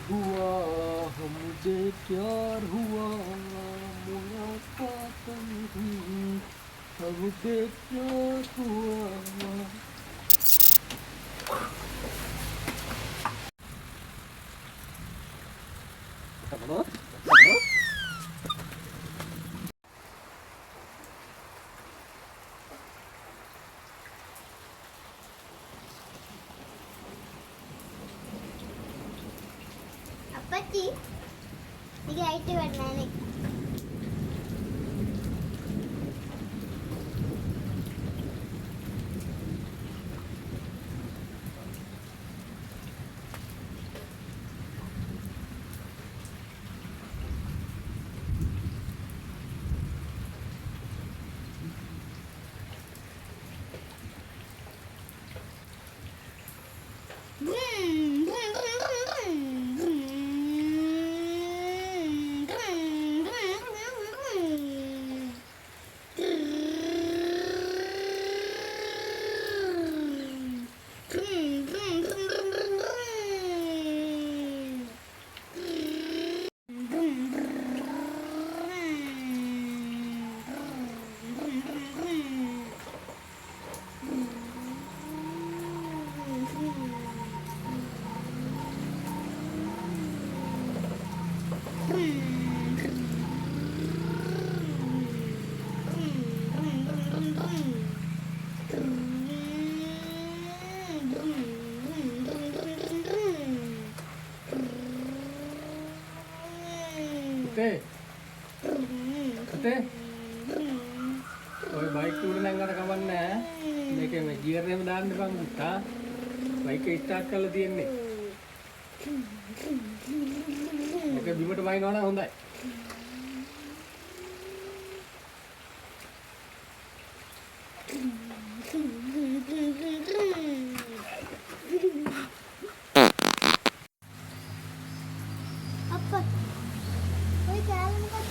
हुआ मुझे प्यार हुआ मुलाकात हुई मुझे प्यार हुआ අපච්චි දිග ලයිට් එක වඩ නෑනේ පුතේ ඔය බයික් උඩ නම් අර කවන්නේ මේකේ මේ ගියර් එකම දාන්න බං පුතා බයික් එක ස්ටාර්ට් කරලා තියෙන්නේ මේක බිමට වයින්නවා නම් හොඳයි අප්පා ඔය කෑල්ල මොකක්ද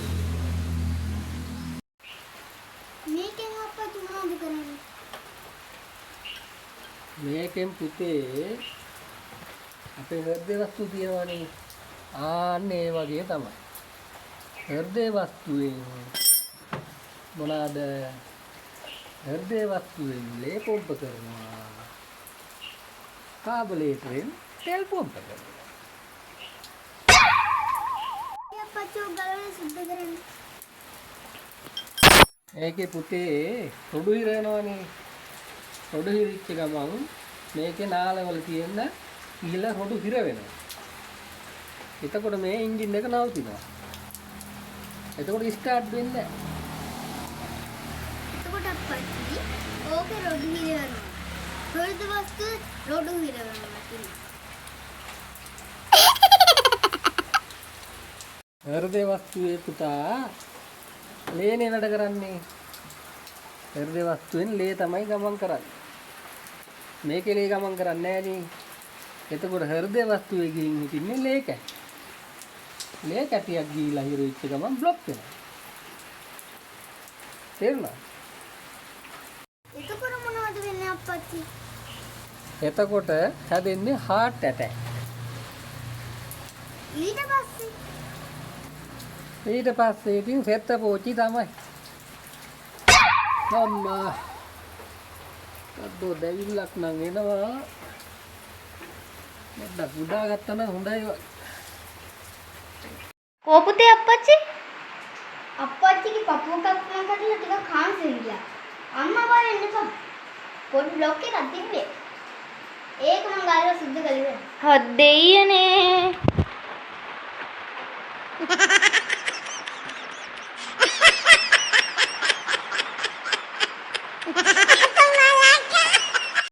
මේකෙන් අප්පා මොනවද කරන්නේ මේකෙන් පුතේ අපේ හෘද වස්තු තියෙනවානේ ආන්න ඒ වගේ තමයි හෘද වස්තුවෙන් මොනවාද හෘද වස්තුවෙන් ලේ පොම්ප කරනවා කාබලේටරෙන් තෙල් පොම්ප කරනවා අප්පච්චි ඔය ගලවලා සුද්ධ කරන්නේ ඒකේ පුතේ රොඩු හිර වෙනවනේ රොඩු හිරිච්ච ගමන් මේකේ නාලවල තියෙන ඉහළ රොඩු හිර වෙනවා එතකොට මේ එන්ජින් එක නවතිනවා එතකොට ස්ටාර්ට් වෙන්නේ නැහැ එතකොට අප්පච්චි ඕකේ රොඩු හිර වෙනවා හෘද වස්තු රොඩු හිර වෙනවා හෘද වස්තුවේ පුතා ලේනේ වැඩ කරන්නේ හෘද වස්තුවෙන් ලේ තමයි ගමන් කරන්නේ මේකේ ලේ ගමන් කරන්නේ නැහැ නේ එතකොට හෘද වස්තුවේ ගිහින් හිටින්නේ ලේ කැටි ලේ කැටියක් ගිහිලා හිර වෙච්ච ගමන් બ્લોක් වෙනවා තේරුණා එතකොට මොනවද වෙන්නේ අප්පච්චි එතකොට හැදෙන්නේ heart attack ඊට පස්සේ ඊට පස්සේ ඉතින් සෙත්ත පෝචි තමයි අම්මා අදෝ දෙවිලක් නම් එනවා මඩක් උඩා ගත්තා නම් හොඳයි කෝ පුතේ අප්පච්චි අප්පච්චිගේ පපුව කප්පන කඩලා ටිකක් කාන්සර් ගියා අම්මා බලන්න එපා පොඩි බ්ලොක් එකක් තිබ්බේ ඒක මං ගාලා සුද්ධ කළේ හොද්දෙයියනේ